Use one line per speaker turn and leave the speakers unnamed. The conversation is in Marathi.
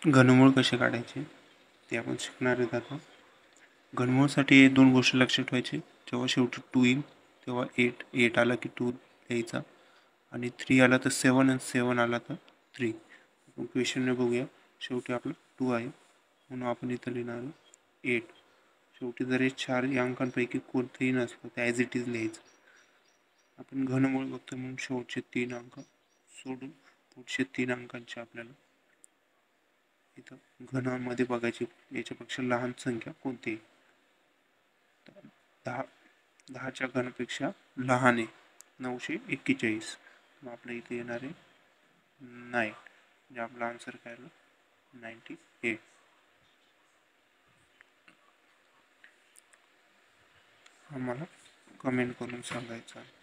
घनमूळ कसे काढायचे ते आपण शिकणार आहेत आता. घनमूळसाठी दोन गोष्टी लक्षात ठेवायची. जेव्हा शेवटी 2 येईल तेव्हा 8 आला की 2 लिहायचा, आणि 3 आला तर 7 आणि 7 आला तर 3. आपण क्वेश्चनने बघूया. शेवटी आपलं 2 आहे म्हणून आपण इथं लिहिणार 8. शेवटी जर हे 4 या अंकांपैकी कोणतंही नसलं तर ॲज इट इज लिहायचं. आपण घनमूळ बघतो म्हणून शेवटचे 3 अंक सोडून पुढचे 3 अंकांचे आपल्याला इथं घनामध्ये बघायची. याच्यापेक्षा लहान संख्या कोणती आहे? 10च्या घनापेक्षा लहान आहे 941. मग आपल्या इथे येणार आहे 9. म्हणजे आपला आन्सर काय आला 98. आम्हाला कमेंट करून सांगायचं आहे.